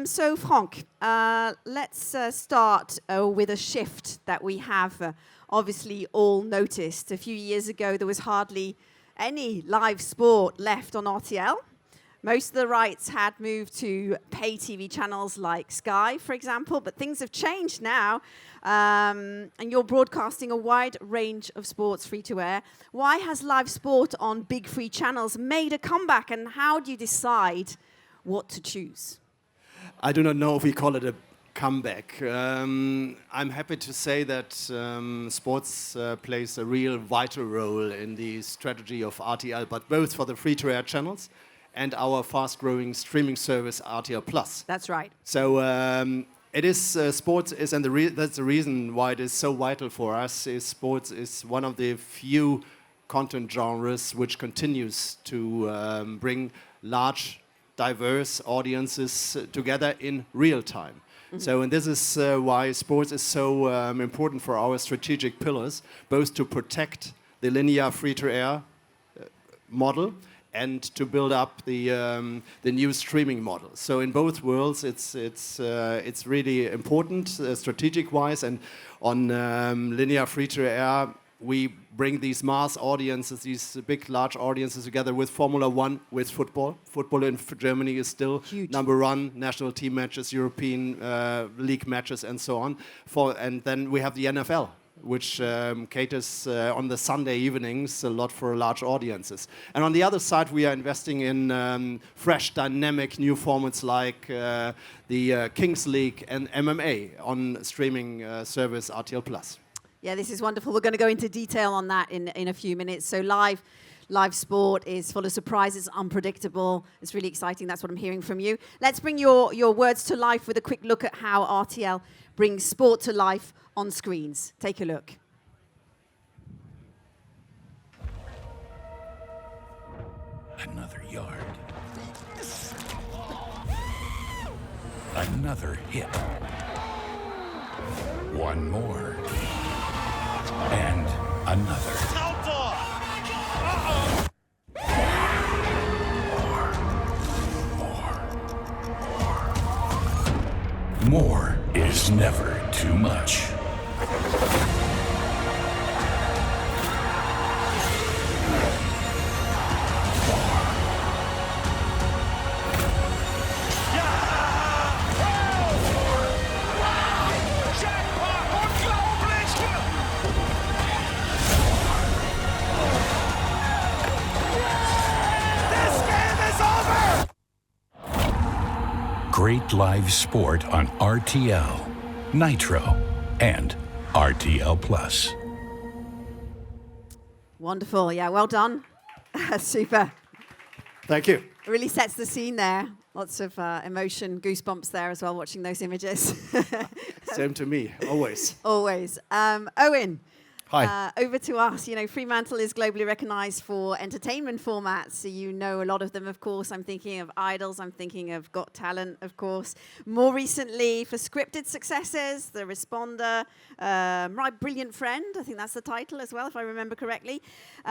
So, Franck, let's start with a shift that we have obviously all noticed. A few years ago, there was hardly any live sport left on RTL. Most of the rights had moved to pay TV channels like Sky, for example, but things have changed now, and you're broadcasting a wide range of sports free-to-air. Why has live sport on big free channels made a comeback, and how do you decide what to choose? I do not know if we call it a comeback. I'm happy to say that sports plays a real vital role in the strategy of RTL, but both for the free-to-air channels and our fast-growing streaming service RTL Plus. That's right. So it is sports is, and that's the reason why it is so vital for us. Is sports is one of the few content genres which continues to bring large, diverse audiences together in real time. Mm-hmm. So, and this is why sports is so important for our strategic pillars, both to protect the linear free-to-air model and to build up the new streaming model. So in both worlds, it's really important strategic-wise, and on linear free-to-air, we bring these mass audiences, these big, large audiences together with Formula One, with football. Football in Germany is still huge. Number one, national team matches, European league matches, and so on. And then we have the NFL, which caters on the Sunday evenings a lot for large audiences. And on the other side, we are investing in fresh, dynamic new formats like the Kings League and MMA on streaming service RTL Plus. Yeah, this is wonderful. We're going to go into detail on that in a few minutes. So live sport is full of surprises, unpredictable. It's really exciting. That's what I'm hearing from you. Let's bring your words to life with a quick look at how RTL brings sport to life on screens. Take a look. Another yard. Another hit. One more. And another. More is never too much. Great live sport on RTL, Nitro, and RTL Plus. Wonderful. Yeah, well done. Super. Thank you. It really sets the scene there. Lots of emotion, goosebumps there as well, watching those images. Same to me, always. Always. Owain. Hi. Over to us. You know, Fremantle is globally recognized for entertainment formats. So you know a lot of them, of course. I'm thinking of Idols. I'm thinking of Got Talent, of course. More recently, for scripted successes, The Responder, My Brilliant Friend. I think that's the title as well, if I remember correctly.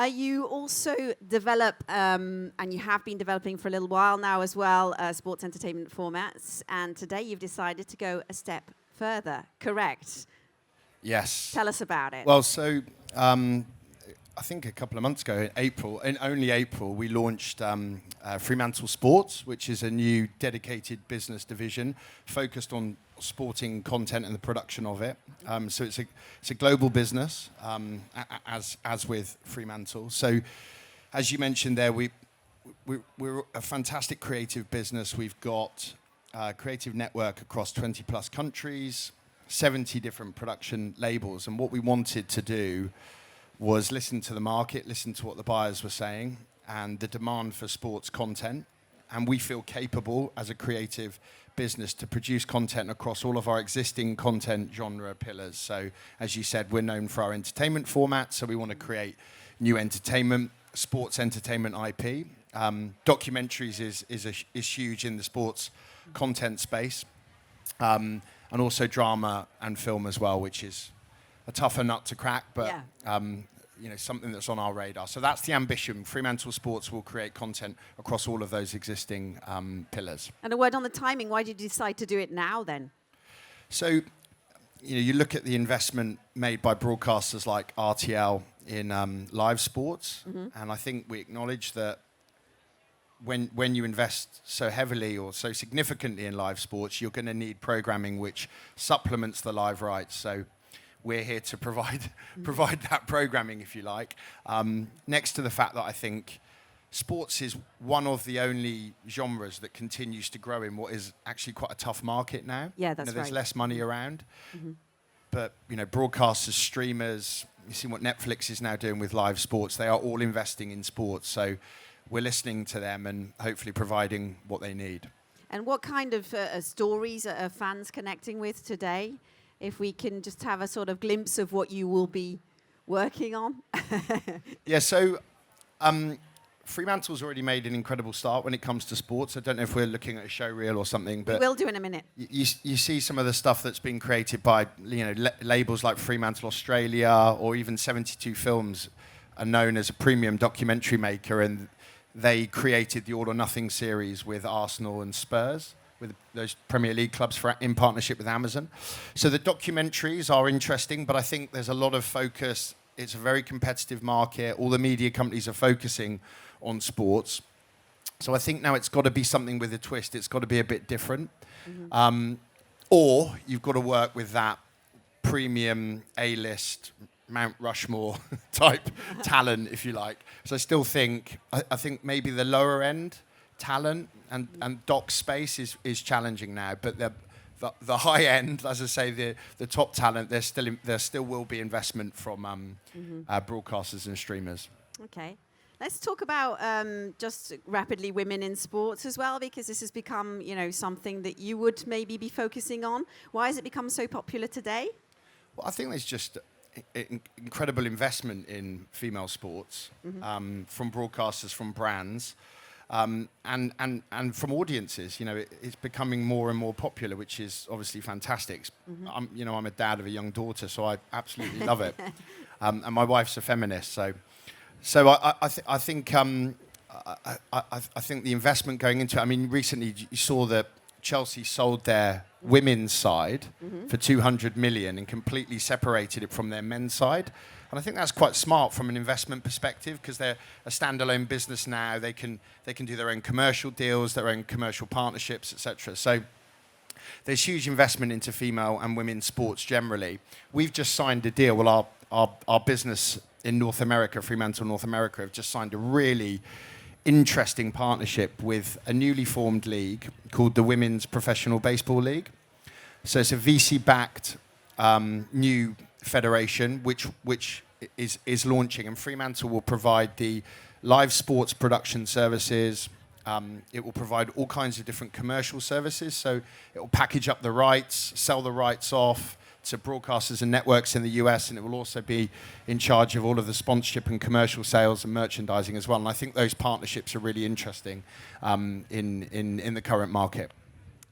You also develop, and you have been developing for a little while now as well, sports entertainment formats. And today you've decided to go a step further. Correct? Yes. Tell us about it. Well, so I think a couple of months ago, in only April, we launched Fremantle Sports, which is a new dedicated business division focused on sporting content and the production of it. So it's a global business, as with Fremantle. So, as you mentioned there, we're a fantastic creative business. We've got a creative network across 20 plus countries, 70 different production labels, and what we wanted to do was listen to the market, listen to what the buyers were saying, and the demand for sports content. And we feel capable as a creative business to produce content across all of our existing content genre pillars. So, as you said, we're known for our entertainment format, so we want to create new entertainment, sports entertainment IP. Documentaries is huge in the sports content space. And also drama and film as well, which is a tougher nut to crack, but something that's on our radar. So that's the ambition. Fremantle Sports will create content across all of those existing pillars. And a word on the timing. Why did you decide to do it now then? So, you look at the investment made by broadcasters like RTL in live sports, and I think we acknowledge that when you invest so heavily or so significantly in live sports, you're going to need programming which supplements the live rights. So we're here to provide that programming, if you like. Next to the fact that I think sports is one of the only genres that continues to grow in what is actually quite a tough market now. Yeah, that's there's right. less money around. But broadcasters, streamers, you see what Netflix is now doing with live sports. They are all investing in sports. So we're listening to them and hopefully providing what they need. And what kind of stories are fans connecting with today? If we can just have a sort of glimpse of what you will be working on. Yeah, so Fremantle's already made an incredible start when it comes to sports. I don't know if we're looking at a show reel or something, but We will do in a minute. you see some of the stuff that's been created by labels like Fremantle Australia, or even 72 Films are known as a premium documentary maker, and they created the All or Nothing series with Arsenal and Spurs, with those Premier League clubs in partnership with Amazon. So the documentaries are interesting, but I think there's a lot of focus. It's a very competitive market. All the media companies are focusing on sports. So I think now it's got to be something with a twist. It's got to be a bit different. Or you've got to work with that premium A-list Mount Rushmore type talent, if you like. So I still think, I think maybe the lower end talent and doc space is challenging now, but the high end, as I say, the top talent, there still will be investment from broadcasters and streamers. Okay. Let's talk about just rapidly women in sports as well, because this has become, something that you would maybe be focusing on. Why has it become so popular today? Well, I think there's just incredible investment in female sports from broadcasters, from brands, and from audiences. It's becoming more and more popular, which is obviously fantastic. I'm a dad of a young daughter, so I absolutely love it. And my wife's a feminist, so I think the investment going into it. I mean, recently you saw that Chelsea sold their women's side for 200 million and completely separated it from their men's side. And I think that's quite smart from an investment perspective, because they're a standalone business now. They can do their own commercial deals, their own commercial partnerships, etc. So there's huge investment into female and women's sports generally. We've just signed a deal. Well, our business in North America, Fremantle North America, have just signed a really interesting partnership with a newly formed league called the Women's Professional Baseball League. So it's a VC-backed new federation which is launching, and Fremantle will provide the live sports production services. It will provide all kinds of different commercial services. So it will package up the rights, sell the rights off to broadcasters and networks in the US, and it will also be in charge of all of the sponsorship and commercial sales and merchandising as well. And I think those partnerships are really interesting in the current market.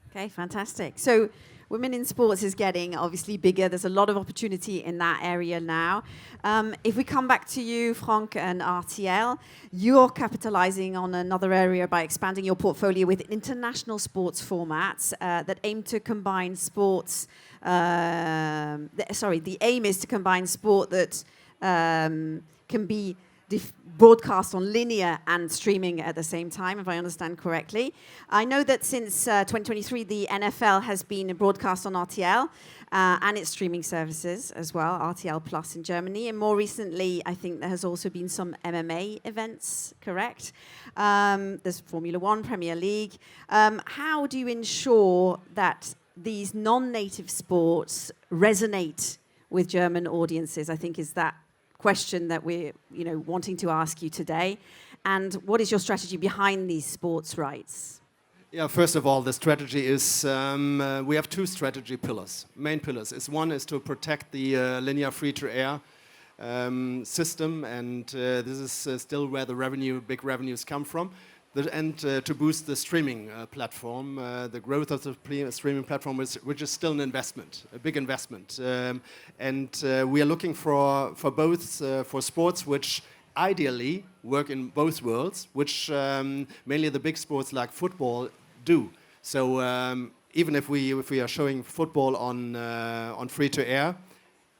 Okay, fantastic. So women in sports is getting obviously bigger. There's a lot of opportunity in that area now. If we come back to you, Frank and RTL, you're capitalizing on another area by expanding your portfolio with international sports formats that aim to combine sports. The aim is to combine sport that can be broadcast on linear and streaming at the same time, if I understand correctly. I know that since 2023, the NFL has been broadcast on RTL and its streaming services as well, RTL Plus in Germany. And more recently, I think there has also been some MMA events, correct? There's Formula One, Premier League. How do you ensure that these non-native sports resonate with German audiences? I think is that question that we're wanting to ask you today. And what is your strategy behind these sports rights? Yeah, first of all, the strategy is we have two strategy pillars, main pillars. One is to protect the linear free-to-air system, and this is still where the big revenues come from. to boost the streaming platform. The growth of the streaming platform, which is still an investment, a big investment. We are looking for both for sports which ideally work in both worlds, which mainly the big sports like football do. So even if we are showing football on free-to-air,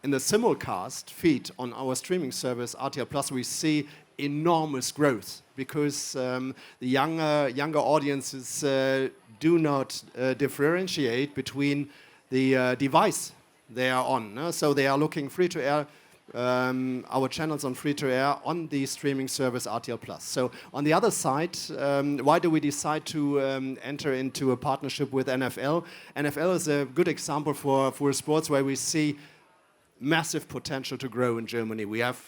in the simulcast feed on our streaming service RTL Plus, we see enormous growth because the younger audiences do not differentiate between the device they are on. So they are looking free-to-air, our channels on free-to-air on the streaming service RTL Plus. So on the other side, why do we decide to enter into a partnership with NFL? NFL is a good example for sports where we see massive potential to grow in Germany. We have,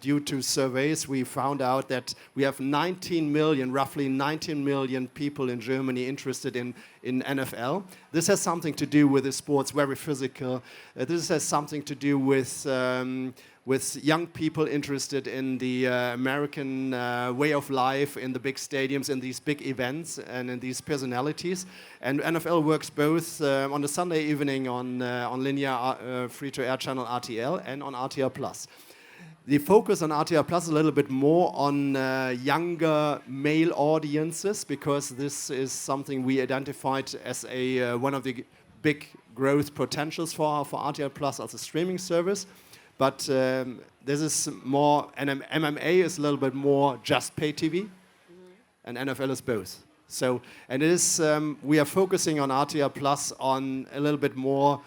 due to surveys, we found out that we have 19 million, roughly 19 million people in Germany interested in NFL. This has something to do with the sports, very physical. This has something to do with young people interested in the American way of life, in the big stadiums, in these big events, and in these personalities. And NFL works both on a Sunday evening on linear free-to-air channel RTL and on RTL Plus. The focus on RTL Plus is a little bit more on younger male audiences, because this is something we identified as one of the big growth potentials for RTL Plus as a streaming service. But this is more, and MMA is a little bit more just pay TV, and NFL is both. So, and it is, we are focusing on RTL Plus on a little bit more,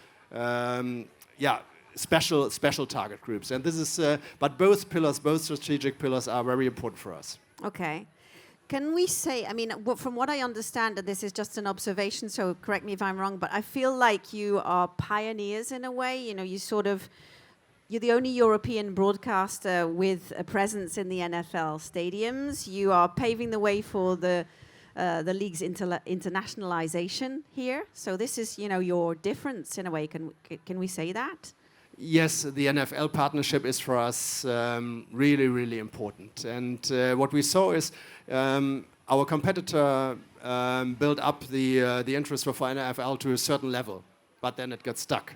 special target groups. And this is, but both pillars, both strategic pillars are very important for us. Okay. Can we say, I mean, from what I understand, and this is just an observation, so correct me if I'm wrong, but I feel like you are pioneers in a way. You know, you're the only European broadcaster with a presence in the NFL stadiums. You are paving the way for the league's internationalization here. So this is, your difference in a way. Can we say that? Yes, the NFL partnership is for us really, really important. And what we saw is our competitor built up the interest for NFL to a certain level, but then it got stuck.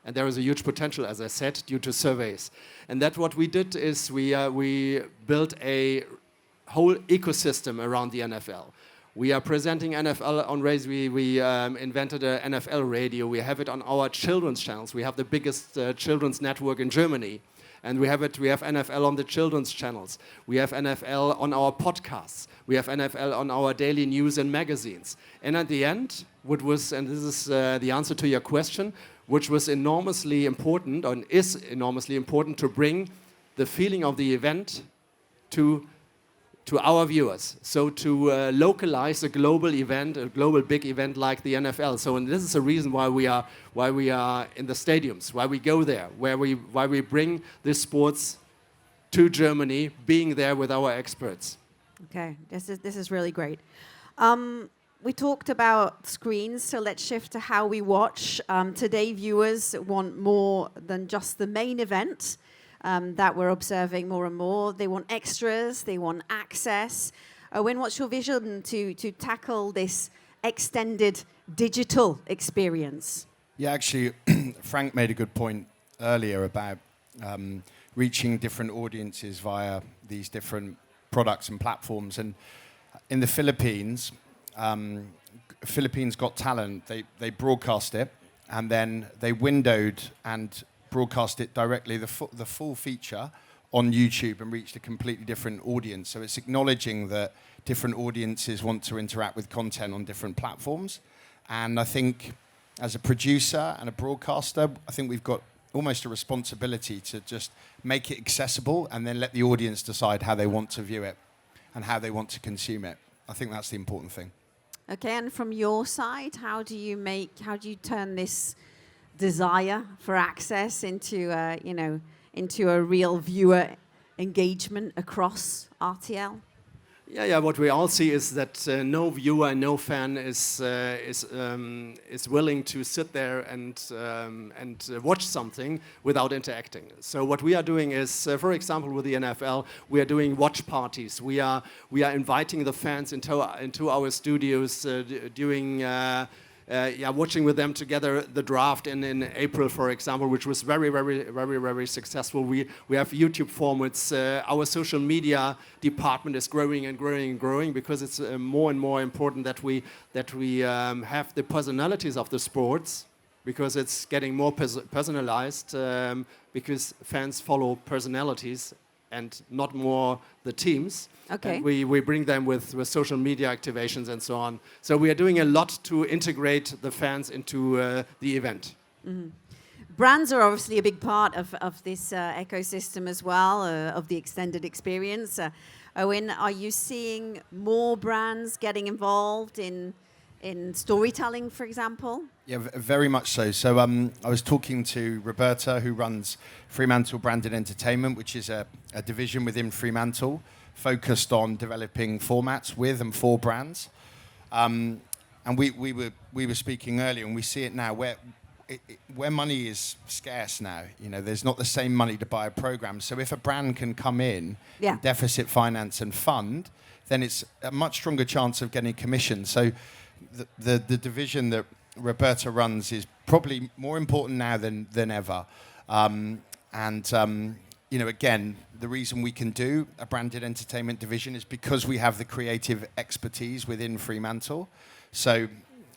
And there is a huge potential, as I said, due to surveys. And that what we did is we built a whole ecosystem around the NFL. We are presenting NFL on radio. We invented an NFL radio. We have it on our children's channels. We have the biggest children's network in Germany. And we have NFL on the children's channels. We have NFL on our podcasts. We have NFL on our daily news and magazines. And at the end, what was, and this is the answer to your question, which was enormously important, or is enormously important, to bring the feeling of the event to our viewers. So to localize a global event, a global big event like the NFL. So, and this is the reason why we are in the stadiums, why we go there, why we bring this sports to Germany, being there with our experts. Okay, this is really great. We talked about screens, so let's shift to how we watch. Today, viewers want more than just the main event that we're observing more and more. They want extras, they want access. Owain, what's your vision to tackle this extended digital experience? Yeah, actually, Frank made a good point earlier about reaching different audiences via these different products and platforms. And in the Philippines, Philippines Got Talent, they broadcast it, and then they windowed and broadcast it directly, the full feature, on YouTube, and reached a completely different audience. So it's acknowledging that different audiences want to interact with content on different platforms. And I think as a producer and a broadcaster, I think we've got almost a responsibility to just make it accessible and then let the audience decide how they want to view it and how they want to consume it. I think that's the important thing. Okay, and from your side, how do you turn this desire for access into a real viewer engagement across RTL? Yeah. What we all see is that no viewer, no fan is willing to sit there and watch something without interacting. So what we are doing is, for example, with the NFL, we are doing watch parties. We are inviting the fans into our studios, doing. Watching with them together the draft in April, for example, which was very successful. We have YouTube formats. Our social media department is growing and growing because it's more and more important that we have the personalities of the sports, because it's getting more personalized, because fans follow personalities and not more the teams. Okay. And we bring them with social media activations and so on. So we are doing a lot to integrate the fans into the event. Mm-hmm. Brands are obviously a big part of this ecosystem as well, of the extended experience. Owain, are you seeing more brands getting involved in storytelling, for example? Yeah, very much so. So I was talking to Roberta, who runs Fremantle Branded Entertainment, which is a division within Fremantle, focused on developing formats with and for brands. And we were speaking earlier, and we see it now where money is scarce now. You know, there's not the same money to buy a program. So if a brand can come in, deficit finance and fund, then it's a much stronger chance of getting commission. So the division that Roberta runs is probably more important now than ever. You know, again, the reason we can do a branded entertainment division is because we have the creative expertise within Fremantle. So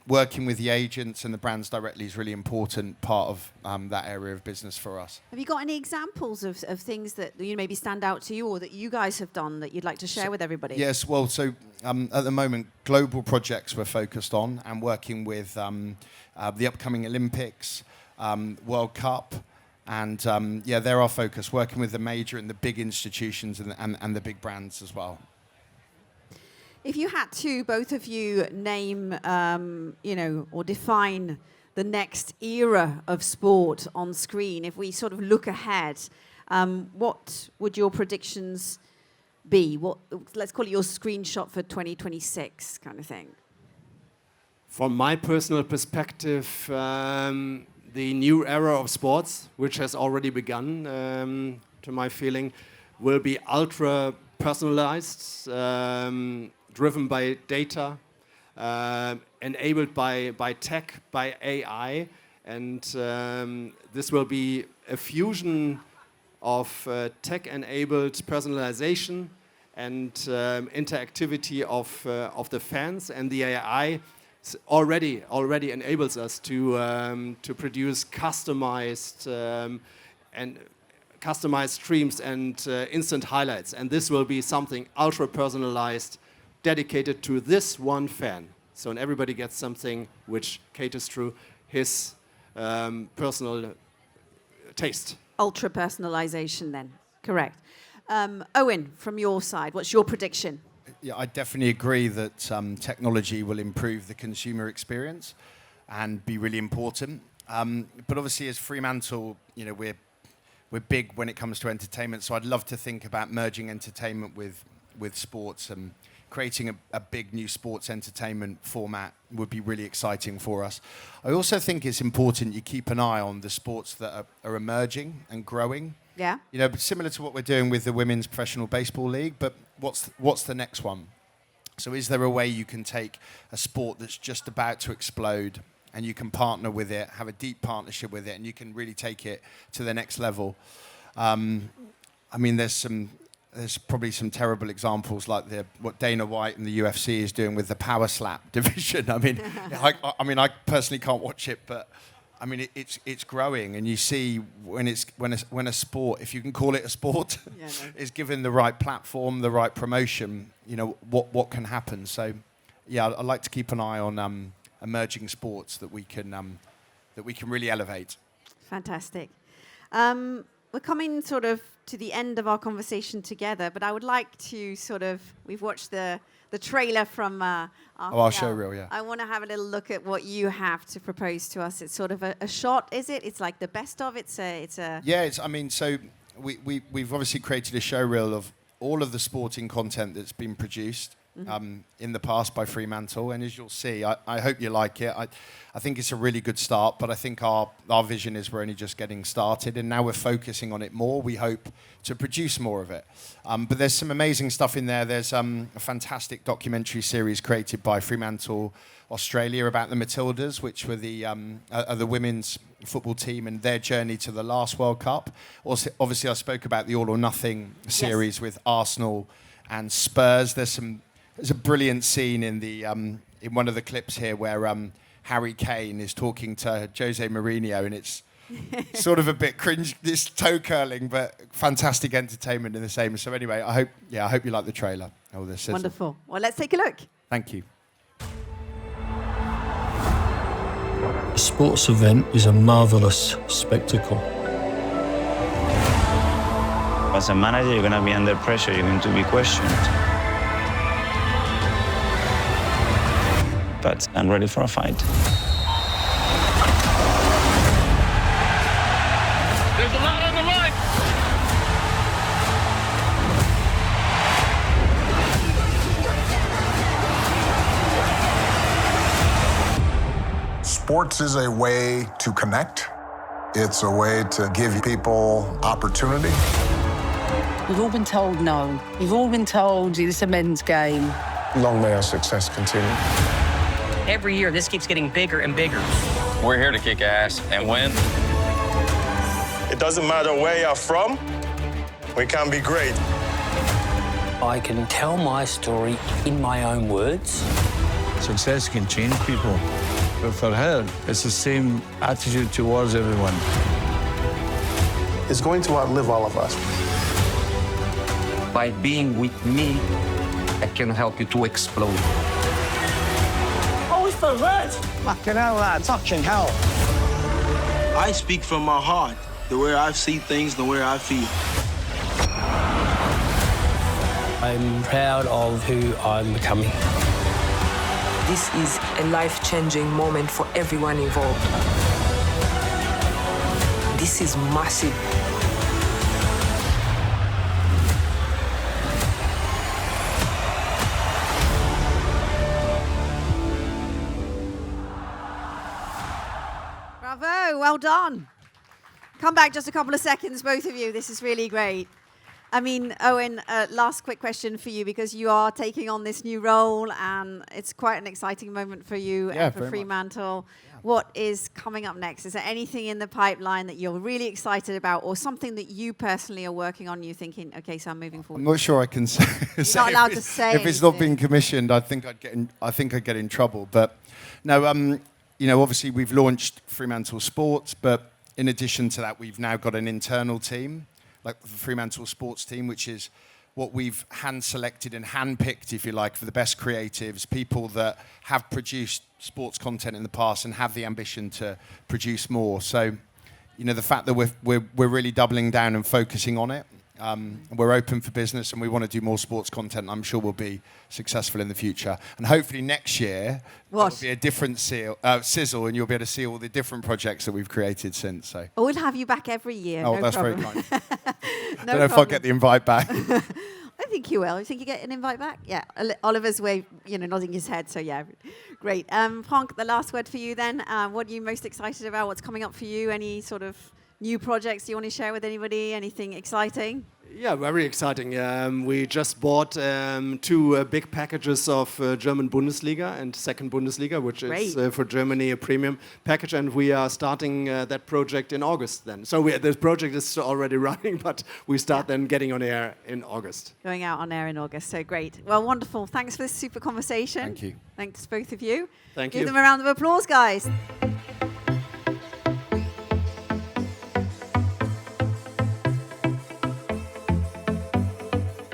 working with the agents and the brands directly is really important part of that area of business for us. Have you got any examples of things that maybe stand out to you or that you guys have done that you'd like to share with everybody? Yes, well, so at the moment, global projects we're focused on and working with the upcoming Olympics, World Cup, and they're our focus, working with the major and the big institutions and the big brands as well. If you had to, both of you, name, or define the next era of sport on screen, if we sort of look ahead, what would your predictions be? Let's call it your screenshot for 2026 kind of thing. From my personal perspective, the new era of sports, which has already begun, to my feeling, will be ultra personalized, driven by data, enabled by tech, by AI, and this will be a fusion of tech-enabled personalization and interactivity of the fans, and the AI already enables us to produce customized streams and instant highlights, and this will be something ultra personalized, dedicated to this one fan. So and everybody gets something which caters to his personal taste. Ultra personalization, then, correct. Owain, from your side, what's your prediction? Yeah, I definitely agree that technology will improve the consumer experience and be really important. But obviously, as Fremantle, you know, we're big when it comes to entertainment. So I'd love to think about merging entertainment with sports, and creating a big new sports entertainment format would be really exciting for us. I also think it's important you keep an eye on the sports that are emerging and growing. Yeah. You know, similar to what we're doing with the Women's Professional Baseball League, but what's the next one? So is there a way you can take a sport that's just about to explode and you can partner with it, have a deep partnership with it, and you can really take it to the next level? I mean, there's probably some terrible examples like what Dana White and the UFC is doing with the power slap division. I mean, I personally can't watch it, but I mean, it's growing, and you see when a sport, if you can call it a sport, is given the right platform, the right promotion, you know what can happen. So, yeah, I'd like to keep an eye on emerging sports that we can really elevate. Fantastic. We're coming sort of to the end of our conversation together, but I would like to we've watched the trailer from our show reel, yeah. I want to have a little look at what you have to propose to us. It's sort of a shot, is it? It's like the best of. It's a. Yeah, I mean, so we've obviously created a show reel all of the sporting content that's been produced in the past by Fremantle. And as you'll see, I hope you like it. I think it's a really good start, but I think our vision is we're only just getting started, and now we're focusing on it more. We hope to produce more of it. But there's some amazing stuff in there. There's a fantastic documentary series created by Fremantle Australia about the Matildas, which were the women's football team and their journey to the last World Cup. Also, obviously, I spoke about the All or Nothing series with Arsenal and Spurs. There's a brilliant scene in one of the clips here where Harry Kane is talking to Jose Mourinho, and it's sort of a bit cringe. It's toe curling, but fantastic entertainment in the same. So anyway, I hope you like the trailer. Wonderful. Well, let's take a look. Thank you. A sports event is a marvellous spectacle. As a manager, you're going to be under pressure. You're going to be questioned. But I'm ready for a fight. There's a lot on the line. Sports is a way to connect. It's a way to give people opportunity. We've all been told no. We've all been told it's a men's game. Long may our success continue. Every year, this keeps getting bigger and bigger. We're here to kick ass and win. It doesn't matter where you're from, we can be great. I can tell my story in my own words. Success can change people. But for her, it's the same attitude towards everyone. It's going to outlive all of us. By being with me, I can help you to explode. Oh, it's the red. Fucking hell, that touching hell. I speak from my heart, the way I see things, the way I feel. I'm proud of who I'm becoming. This is a life-changing moment for everyone involved. This is massive. Bravo, well done. Come back just a couple of seconds, both of you. This is really great. I mean, Owain, last quick question for you, because you are taking on this new role and it's quite an exciting moment for you and for Fremantle. Yeah. What is coming up next? Is there anything in the pipeline that you're really excited about, or something that you personally are working on, you're thinking, okay, so I'm moving forward? I'm not sure I can say. You're not allowed to say if it's not being commissioned, I think I'd get in trouble. But no, obviously we've launched Fremantle Sports, but in addition to that, we've now got an internal team, like the Fremantle Sports team, which is what we've hand-selected and hand-picked, if you like, for the best creatives, people that have produced sports content in the past and have the ambition to produce more. So, the fact that we're really doubling down and focusing on it, we're open for business and we want to do more sports content. I'm sure we'll be successful in the future. And hopefully next year, there'll be a different sizzle, and you'll be able to see all the different projects that we've created since. So. We'll have you back every year. Oh, no that's problem. very kind. I don't know if I'll get the invite back. I think you will. You think you get an invite back? Yeah. Oliver's nodding his head. So yeah, great. Frank, the last word for you then. What are you most excited about? What's coming up for you? Any sort of new projects you want to share with anybody? Anything exciting? Yeah, very exciting. We just bought 2 big packages of German Bundesliga and second Bundesliga, which is for Germany a premium package, and we are starting that project in August then. So this project is already running, but we start then getting on air in August. Going out on air in August, so great. Well, wonderful. Thanks for this super conversation. Thank you. Thanks both of you. Thank you. Give them a round of applause, guys.